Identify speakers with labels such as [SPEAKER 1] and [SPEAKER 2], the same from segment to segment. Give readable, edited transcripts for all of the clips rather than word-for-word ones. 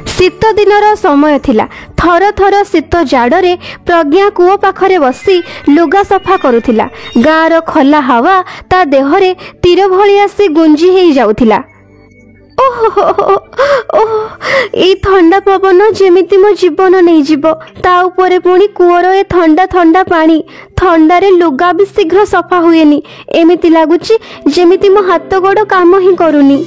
[SPEAKER 1] शीत दिनर समय थिला। थर थर शीत जाड़े प्रज्ञा कूओ पाखरे बसी लुगा सफा करुथिला। गाँर खला हावा ता देहरे तीर भली आसी गुंजी हेई जाउथिला। ए ठंडा पवन जेमिति मो जीवन नहीं जीव, ता उपरे पुणी कूअर ए ठंडा ठंडा पानी। ठंडारे लुगा भी शीघ्र सफा हुएनी। एमिति लागुची जेमिति मो हाथ गोड़ काम ही करूनी।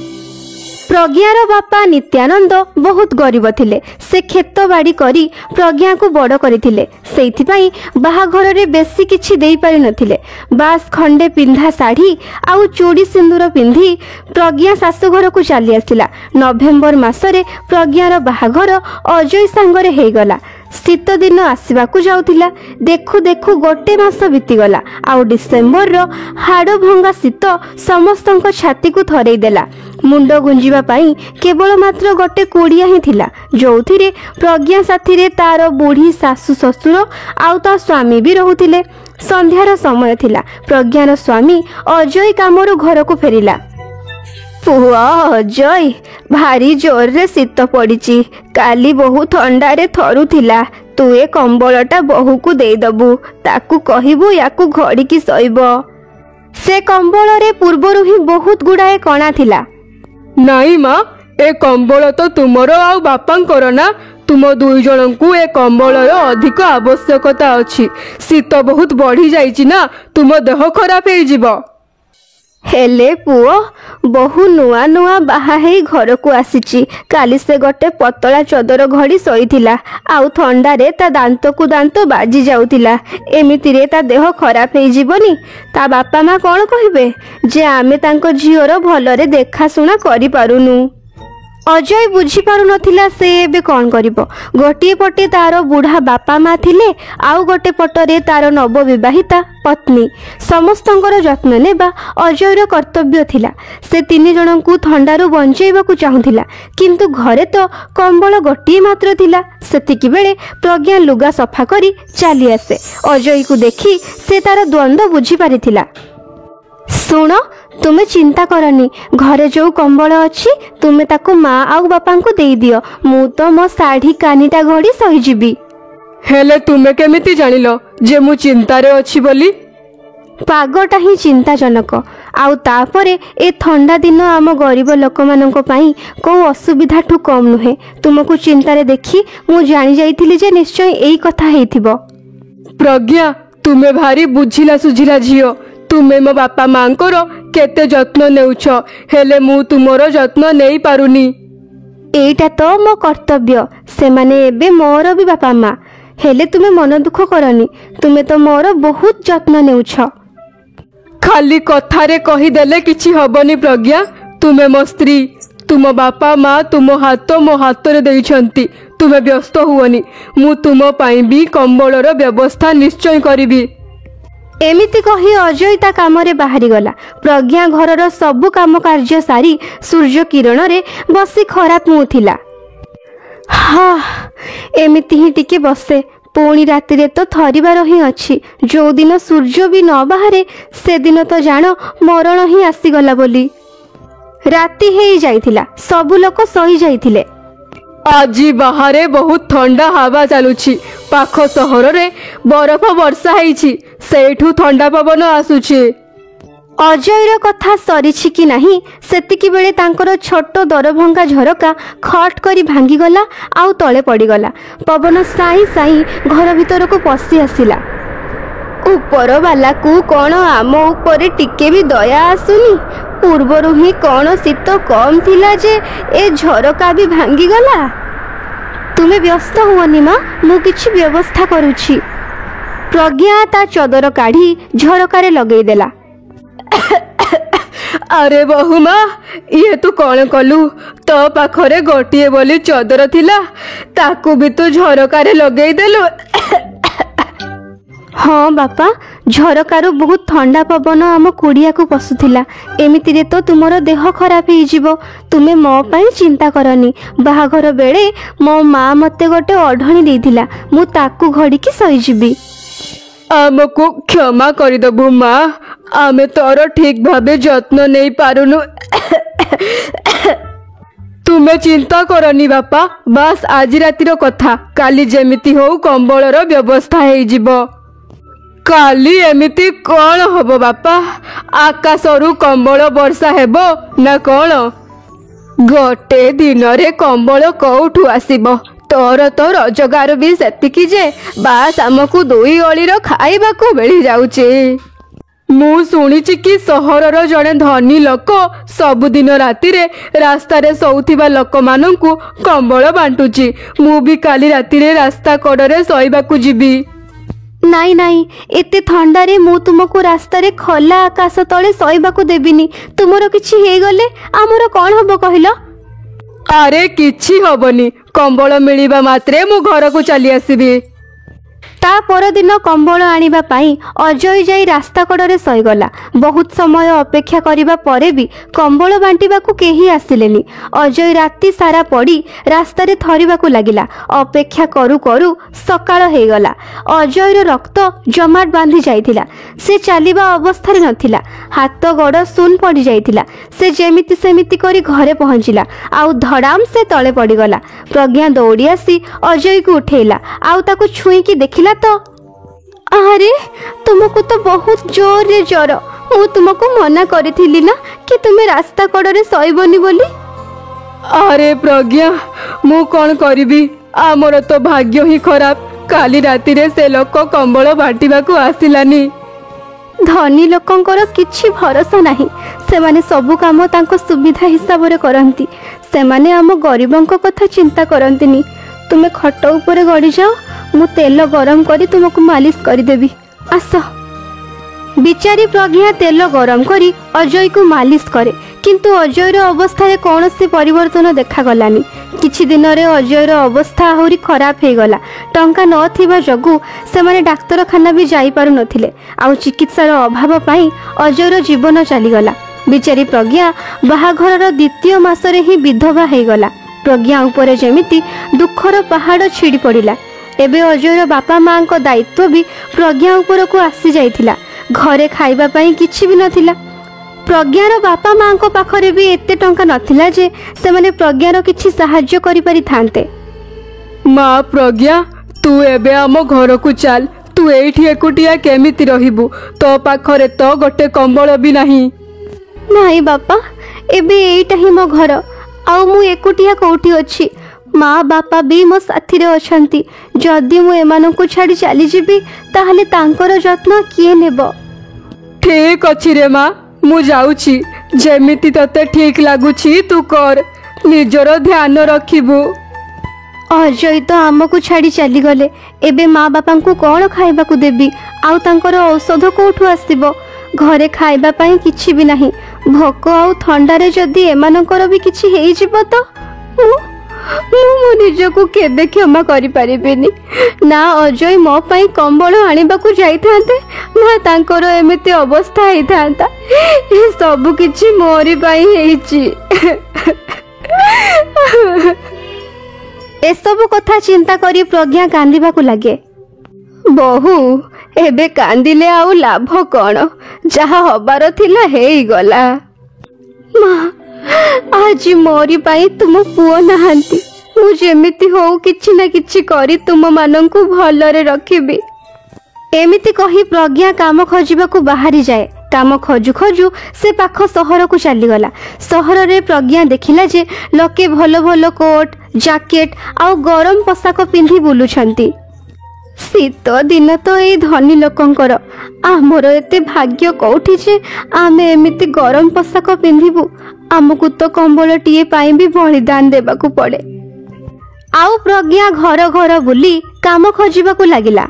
[SPEAKER 1] प्रज्ञार बापा नित्यानंद बहुत गरीब थिले। से खेत बाड़ी करी प्रज्ञा को बड़ करथिले। सेइथिपाई बाहाघर रे बेसी किछि देई पारि नथिले। बास खंडे पिंधा साड़ी आउ चूड़ी सिंदूर पिंधी प्रज्ञा शाशु घर को चली आसिला। नवेम्बर मासरे प्रज्ञार बाहाघर अजय सांगरे हेई गला। शीत दिन आसवाकू जाउथिला। देखु देखु गोटे मास बीतीगला। आउ डिसेम्बर रो हाड़ भंगा शीत समस्तंक छाती को थरई देला। मुंड गुंजिबा पाई केवल मात्र गोटे कुड़िया ही थिला, जोथिरे प्रज्ञा साथी रे तार बुढ़ी सासु ससुर आउ ता स्वामी भी रहुथिले। संध्यार समय थिला। प्रज्ञार स्वामी अजय कामरू घर को फेरिला। पुआ अजय, भारी जोर रे शीत पड़ीची। काली बहु ठंडारे थरुथिला। तू ए कंबलटा बहु को देई दबु। ताकू कहिबु याकू घड़ीकी सईब। से कंबल रे पूर्वरु ही बहुत गुड़ाए कणा थिला।
[SPEAKER 2] नाई माँ, ए कंबल तो तुमर आउ बापांकर ना। तुम दुई जन को ए कंबलर अधिक आवश्यकता अछि। शीत बहुत बढ़ी जाइछि ना, तुम देह खराब हेई जिवो।
[SPEAKER 1] हेले पुओ, बहु नुआ नुआ बाहा हेई घर को आसीची। काली से गोटे पतला चदर घड़ी सोईथिला। आउ ठंडारे ता दांत को दांत बाजी जाउथिला। एमिति रे ता देह खराब हेई जीवनी। ता बापा माँ कौन कहिबे जे आमे तांको झियोर भलरे देखा सुना करि पारुनु। अजय बुझी पारु नथिला से एबे कौन करिवो। गोटिए पटे तार बुढ़ा बापा माँ थिले, आउ गोटे पटरे तार नव विवाहिता पत्नी। समस्तंकर जत्न नेबा अजयर कर्तव्य थिला। से तीन जन को ठंडारू बंचाइबाकू चाहुथिला, किंतु घरे तो कंबल गोटिए मात्र थिला। सेतिकी बेले प्रज्ञा लुगा सफा करी चली आसे। अजय को देखी से तार द्वंद्व बुझी पारिथिला। सुन, तुमे चिंता करनी। घरे जो कंबल अच्छी तुमे ताको माँ आउ बापा को दे दियो। मु तो मो साड़ी कानीटा घड़ी सही जीवी।
[SPEAKER 2] हेले तुमे केमिति जानिलो जे मु चिंतारे अछि बोली?
[SPEAKER 1] पागटा ही चिंताजनक। आउ तापरे ए ठंडा दिन आम गरीब लोक मानक पई को असुविधा ठू कम नुहे। तुमको चिंतारे देखी मु जानि जाइथिली जे निश्चय एई कथा हेइथिबो।
[SPEAKER 2] प्रज्ञा, तुमे भारी बुझिला सुझिला झियो। तुमे मो बापा मांकर केते जत्न नेउछ, हेले मु तुमरो जत्न नेई पारुनी।
[SPEAKER 1] एटा तो मो कर्तव्य। से माने एबे मोर भी बापा माँ। हेले तुमे मन दुख करनी। तुमे तो मोर बहुत जत्न नेउछ।
[SPEAKER 2] खाली कथारे कही देले किछि हबनी प्रज्ञा। तुमे मो स्त्री। तुम बापा माँ तुम हाथ मो हाथ देइछंती। तुमे व्यस्त हुओनी। मु तुम पाई भी कंबलर व्यवस्था निश्चय करिबी।
[SPEAKER 1] एमिति कही अजय ता कामरे बाहरी गला। प्रज्ञा घरर सबु काम कार्य सारी सूर्य किरण रे बसी खराब मुथिला। हाँ, एमिति ही टिके बसे। पुणी राति रे तो थरिबार ही अछि। जो दिन सूर्य भी न बाहरे से दिन तो जान मरण ही आसीगला बोली। राति हेई जाइथिला। सबु लोक सही जाइथिले।
[SPEAKER 2] आजी बाहरे बहुत ठंडा हवा चलुछि। पाख सहर रे बरफ वर्षा हेइछि। सेठू ठंडा पवन आसुछि।
[SPEAKER 1] अजयर कथा सरीछि कि नाही सेतिकी बेले तांकर छोट दरभंगा झरका खट करी भांगी गला। आउ तळे पड़ी गला। पवन साई साई घर भीतर को पसी आसिला। ऊपर वाला को कौन आम ऊपर टिके भी दया आसुनी। पूर्वरु ही कौन शीत कम थिला जे ए झरका भी भांगी गला। तुमे व्यस्त हुओनी माँ, मु किछि व्यवस्था करूछि। प्रज्ञा ता चदर काढ़ी झरकारे लगेई देला।
[SPEAKER 2] अरे बहु माँ, ये तू कौन कलु? तो पाखरे गोटिए बोली चदर थिला, ताकू भी तू झरकारे लगेई देलु।
[SPEAKER 1] हाँ बापा, झरकारु बहुत ठंडा पवन आम कुड़िया को पशुला। एमिति रे तो तुमर देह खराब हो जिवो। तुमे मो पाई चिंता करनी। बाहाघर बेले मो माँ मते गोटे ओढ़णी देइथिला। मु ताकू घड़ी की सही जीवी।
[SPEAKER 2] आमको क्षमा करदेबु माँ। आमे तोर ठीक भावे जत्न नहीं पारुनु। तुमे चिंता करनी बापा, बास आज रातिर कथा, काली जेमिति हो कंबलर व्यवस्था हो जिवो। काली एमिति कौन हबो बापा? आकाशरू कंबल वर्षा हेबो ना कौन? गोटे दिन रे कंबल कोठू आसीबो? तोर तो रोजगार भी सेतिकी जे बास आमको दुई ओळीर खाइबाकू मिली जाउची। मु शुणिची कि सहरर जड़े धनी लोक सबुदिन रातिरे रास्तारे शोउथिबा लोक मानंकु कंबल बांटुची। मु भी काली रातिरे रास्ता कड़रे शोइबाकू जिबी।
[SPEAKER 1] नाई नाई, एते थंडारे मु तुमको रास्तारे खोला आकाश तले शोइबाकू देबिनी। तुमरो किछि हे गले आमर कोन हबो कहिलो?
[SPEAKER 2] अरे किछि हबनी, कंबल मिलिबा मात्रे मु घर को चली आसीबी।
[SPEAKER 1] ता परदिन कंबल आनिबा पाई अजय जाई रास्ता कड़रे शोइगला। बहुत समय अपेक्षा करिबा परे भी कंबल बांटिबाकू केही आसिलेनी। अजय राति सारा पड़ी रास्तारे थरिबाकू लागिला। अपेक्षा करू करू सकाळ हेगला। अजयर रक्त जमाट बांधी जाइथिला। से चालिबा अवस्थारे नथिला। हाथ गोड़ सुन पड़ी जाइथिला। से जेमिति सेमिति करी घरे पहुंचिला। आउ धड़ाम से तळे पड़ीगला। प्रज्ञा दौड़ी आसी अजय को उठेला। आउ ताकू छुई की देखिला तो अरे तुमको तो बहुत जोर रे ज्वर। मु तुमको मना करिथिली ना कि तुमे रास्ता कड़रे शोइबनी बोली।
[SPEAKER 2] अरे प्रज्ञा, मु कौन करिबी? आमर तो भाग्य ही खराब। काली राति रे से लोक कंबल बांटिबाकू आसिलानी।
[SPEAKER 1] धनी लोकंकर किछि भरोसा नाही। सेमाने सबु काम तांको सुविधा हिसाब रे करंती। सेमाने आम गरीबंक कथा चिंता करंतिनी। तुमे खट ऊपर गड़ी जाओ, मु तेल गरम करी तुमको मालिश करी देबी। आस। बिचारी प्रज्ञा तेल गरम करी अजय को मालिश करे, किंतु अजयर अवस्था कौन से परिवर्तन देखा गलानी। किछि दिन रे अजयर अवस्था आहुरी खराब हो गला। टंका नथिबा जगु से माने डाक्तरखाना भी जाई पारु नथिले। आउ चिकित्सार अभाव पाई अजयर जीवन चली गला। बिचारी प्रज्ञा बाहाघरर द्वितीय मासरे ही विधवा हो गला। प्रज्ञा उपरे जेमिति दुखर पहाड़ छिड़ी पड़िला। एबे अजयर बापा माँ को दायित्व भी प्रज्ञा उपर को आसी जाइथिला। घरे खाइबा पाई किछि भी नथिला। प्रज्ञार बापा माँ को पाखरे भी एते टंका नथिला जे से माने प्रज्ञार किछि सहाय्य करि पारि थांते।
[SPEAKER 2] माँ प्रज्ञा, तू एबे आम घर को चल। तू एठी एकुटिया केमिति रहिबु? तो पाखरे तो गोटे कंबल भी नाही।
[SPEAKER 1] नाही बापा, एबे एइटा ही मो घर। आउ मु एकुटिया कोठी अछि। माँ बापा भी मो साथी रे अछंती। जदि मु एमानंकु छाड़ी चली जिबी ताहले तांकर जत्न किए नेबो?
[SPEAKER 2] ठीक अछि रे माँ, मु जाउछि। जेमिति तते ठीक लागुछि तू कर। निजर ध्यान रखिबु।
[SPEAKER 1] अजय तो आमको छाड़ी चली गले। एबे माँ बापा को कौन खाइबाकू देबी? आउ तांकर औषध कोठू आसीबो? घरे खाइबा पाई किछि भी नाही। भोक आउ थंडारे जदि एमानंकर भी किछि हेइ जिवो तो मु निजको केबे क्षमा करि परिबेनी। ना अजय मो पाई कंबल आनिबाकू जाइथांते, ना तांकर एमिति अवस्था हेइथांता। ए सब किछि मोरी पाई हेइछि। ए सब कथा चिंता करी प्रज्ञा कांदिबाकू लागे। बहु एबे कांदिले आउ लाभ कौन? जहा हबार थिला हेई गला। माँ, आज मोरी पाई तुम पुओ नहांती। मु जेमिति हो किछि ना किछि करी तुम मानंकु भलरे रखिबी। एमिति कही प्रज्ञा काम खोजिबाकू बाहरी जाए। काम खोजु खोजु से पाख सहर को चलीगला। सहर रे प्रज्ञा देखिला जे लोके भल भल कोट जैकेट आउ गरम पोशाक पिंधि बुलुछंती। शीत दिन तो ये धनी लोकंकर। आमर एते भाग्य कौठी जे आमे एमिति गरम पोशाक पिंधिबु। आमको तो कंबल टीए पाई भी बलिदान देबाकू पड़े। आउ प्रज्ञा घर घर बुली काम खोजिबाकू लागिला।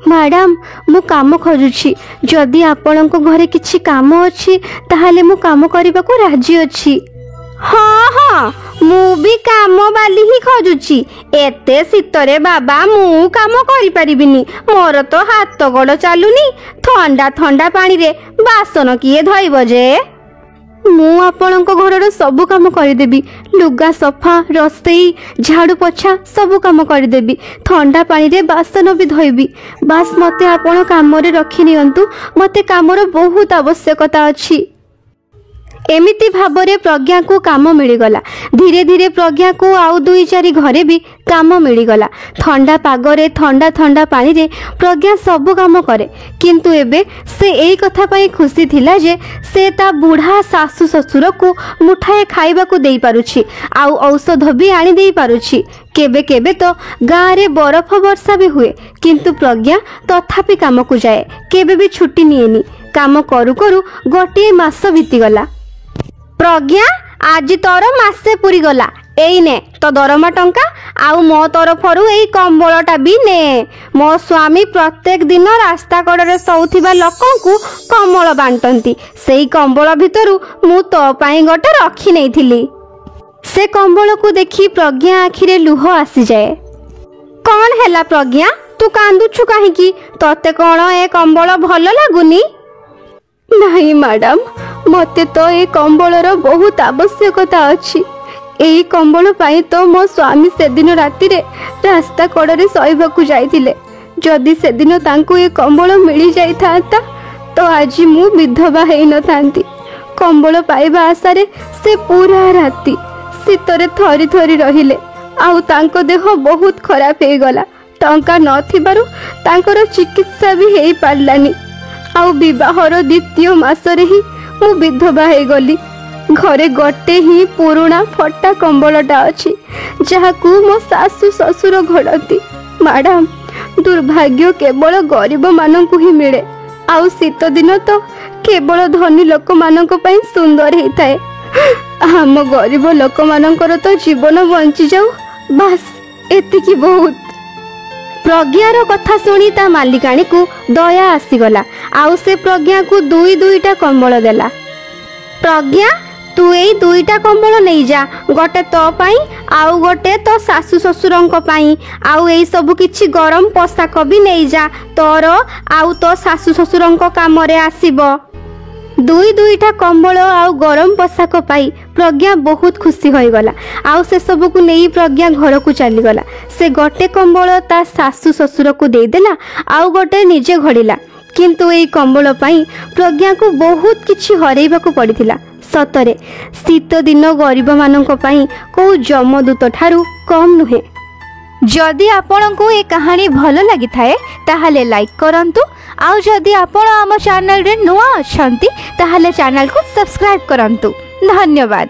[SPEAKER 1] मैडम, मु काम खोजुछि। जदि आपणको घरे किछि काम अछि ताहाले मु काम करिबाकू राजी अछि। हाँ हाँ, मु भी काम बाली ही खोजुछि। एते शीतरे बाबा मु काम करि परिबिनी। मोर तो हाथ गोड़ चालुनी। ठंडा ठंडा पानी रे बासन किए धोइब जे? ମୁଁ ଆପଣଙ୍କ ଘରର ସବୁ କାମ କରିଦେବି। ଲୁଗା ସଫା, ରୋଷେଇ, ଝାଡୁ ପୋଛା ସବୁ କାମ କରିଦେବି। ଥଣ୍ଡା ପାଣିରେ ବାସନ ବି ଧୋଇବି। ବାସ୍ ମୋତେ ଆପଣ କାମରେ ରଖିନିଅନ୍ତୁ। ମୋତେ କାମର ବହୁତ ଆବଶ୍ୟକତା ଅଛି। ଏମିତି ଭାବରେ ପ୍ରଜ୍ଞାକୁ କାମ ମିଳିଗଲା। ଧୀରେ ଧୀରେ ପ୍ରଜ୍ଞାକୁ ଆଉ 2-4 ଘରେ ବି କାମ ମିଳିଗଲା। ଥଣ୍ଡା ପାଗରେ ଥଣ୍ଡା ଥଣ୍ଡା ପାଣିରେ ପ୍ରଜ୍ଞା ସବୁ କାମ କରେ। କିନ୍ତୁ ଏବେ ସେ ଏଇ କଥା ପାଇଁ ଖୁସି ଥିଲା ଯେ ସେ ତା ବୁଢ଼ା ଶାଶୁ ଶ୍ୱଶୁରକୁ ମୁଠାଏ ଖାଇବାକୁ ଦେଇପାରୁଛି, ଆଉ ଔଷଧ ବି ଆଣି ଦେଇପାରୁଛି। କେବେ କେବେ ତ ଗାଁରେ ବରଫ ବର୍ଷା ବି ହୁଏ, କିନ୍ତୁ ପ୍ରଜ୍ଞା ତଥାପି କାମକୁ ଯାଏ, କେବେ ବି ଛୁଟି ନିଏନି। କାମ କରୁ କରୁ 1 ମାସ ବିତିଗଲା। ପ୍ରଜ୍ଞା, ଆଜି ତୋର ମାସେ ପୁରିଗଲା। ଏଇ ନେ ତ ଦରମା ଟଙ୍କା, ଆଉ ମୋ ତରଫରୁ ଏଇ କମ୍ବଳଟା ବି ନେ। ମୋ ସ୍ୱାମୀ ପ୍ରତ୍ୟେକ ଦିନ ରାସ୍ତା କଡ଼ରେ ଶୋଉଥିବା ଲୋକଙ୍କୁ କମ୍ବଳ ବାଣ୍ଟନ୍ତି। ସେଇ କମ୍ବଳ ଭିତରୁ ମୁଁ ତୋ ପାଇଁ ଗୋଟେ ରଖି ନେଇଥିଲି। ସେ କମ୍ବଳକୁ ଦେଖି ପ୍ରଜ୍ଞା ଆଖିରେ ଲୁହ ଆସିଯାଏ। କ'ଣ ହେଲା ପ୍ରଜ୍ଞା, ତୁ କାନ୍ଦୁଛୁ କାହିଁକି? ତତେ କ'ଣ ଏ କମ୍ବଳ ଭଲ ଲାଗୁନି? ନାହିଁ ମ୍ୟାଡାମ, ମୋତେ ତ ଏ କମ୍ବଳର ବହୁତ ଆବଶ୍ୟକତା ଅଛି। ଏଇ କମ୍ବଳ ପାଇଁ ତ ମୋ ସ୍ୱାମୀ ସେଦିନ ରାତିରେ ରାସ୍ତା କଡ଼ରେ ଶୋଇବାକୁ ଯାଇଥିଲେ। ଯଦି ସେଦିନ ତାଙ୍କୁ ଏ କମ୍ବଳ ମିଳିଯାଇଥାନ୍ତା ତ ଆଜି ମୁଁ ବିଧବା ହେଇନଥାନ୍ତି। କମ୍ବଳ ପାଇବା ଆଶାରେ ସେ ପୁରା ରାତି ଶୀତରେ ଥରି ଥରି ରହିଲେ, ଆଉ ତାଙ୍କ ଦେହ ବହୁତ ଖରାପ ହେଇଗଲା। ଟଙ୍କା ନଥିବାରୁ ତାଙ୍କର ଚିକିତ୍ସା ବି ହେଇପାରିଲାନି। ଆଉ ବିବାହର 2ୟ ମାସରେ ହିଁ ମୁଁ ବିଧବା ହେଇଗଲି। ଘରେ ଗୋଟେ ହିଁ ପୁରୁଣା ଫଟା କମ୍ବଳଟା ଅଛି, ଯାହାକୁ ମୋ ଶାଶୁ ଶ୍ୱଶୁର ଘୋଡ଼ନ୍ତି। ମ୍ୟାଡାମ, ଦୁର୍ଭାଗ୍ୟ କେବଳ ଗରିବମାନଙ୍କୁ ହିଁ ମିଳେ, ଆଉ ଶୀତ ଦିନ ତ କେବଳ ଧନୀ ଲୋକମାନଙ୍କ ପାଇଁ ସୁନ୍ଦର ହେଇଥାଏ। ଆମ ଗରିବ ଲୋକମାନଙ୍କର ତ ଜୀବନ ବଞ୍ଚିଯାଉ, ବାସ୍ ଏତିକି ବହୁତ। ପ୍ରଜ୍ଞାର କଥା ଶୁଣି ତା ମାଲିକାଣୀକୁ ଦୟା ଆସିଗଲା, ଆଉ ସେ ପ୍ରଜ୍ଞାକୁ 2-2ଟା କମ୍ବଳ ଦେଲା। ପ୍ରଜ୍ଞା, ତୁ ଏଇ 2ଟା କମ୍ବଳ ନେଇଯା। ଗୋଟେ ତୋ ପାଇଁ, ଆଉ ଗୋଟେ ତୋ ଶାଶୁ ଶ୍ୱଶୁରଙ୍କ ପାଇଁ। ଆଉ ଏଇ ସବୁ କିଛି ଗରମ ପୋଷାକ ବି ନେଇଯା, ତୋର ଆଉ ତୋ ଶାଶୁ ଶ୍ୱଶୁରଙ୍କ କାମରେ ଆସିବ। 2-2ଟା କମ୍ବଳ ଆଉ ଗରମ ପୋଷାକ ପାଇ ପ୍ରଜ୍ଞା ବହୁତ ଖୁସି ହୋଇଗଲା। ଆଉ ସେସବୁକୁ ନେଇ ପ୍ରଜ୍ଞା ଘରକୁ ଚାଲିଗଲା। ସେ ଗୋଟେ କମ୍ବଳ ତା ଶାଶୁ ଶ୍ୱଶୁରକୁ ଦେଇଦେଲା, ଆଉ ଗୋଟେ ନିଜେ ଘୋଡ଼ିଲା। କିନ୍ତୁ ଏଇ କମ୍ବଳ ପାଇଁ ପ୍ରଜ୍ଞାକୁ ବହୁତ କିଛି ହରେଇବାକୁ ପଡ଼ିଥିଲା। ସତରେ ଶୀତ ଦିନ ଗରିବମାନଙ୍କ ପାଇଁ କୋଉ ଯମଦୂତ ଠାରୁ କମ୍ ନୁହେଁ। ଯଦି ଆପଣଙ୍କୁ ଏ କାହାଣୀ ଭଲ ଲାଗିଥାଏ ତାହେଲେ ଲାଇକ୍ କରନ୍ତୁ, ଆଉ ଯଦି ଆପଣ ଆମ ଚ୍ୟାନେଲରେ ନୂଆ ଅଛନ୍ତି ତାହେଲେ ଚ୍ୟାନେଲକୁ ସବସ୍କ୍ରାଇବ୍ କରନ୍ତୁ। ଧନ୍ୟବାଦ।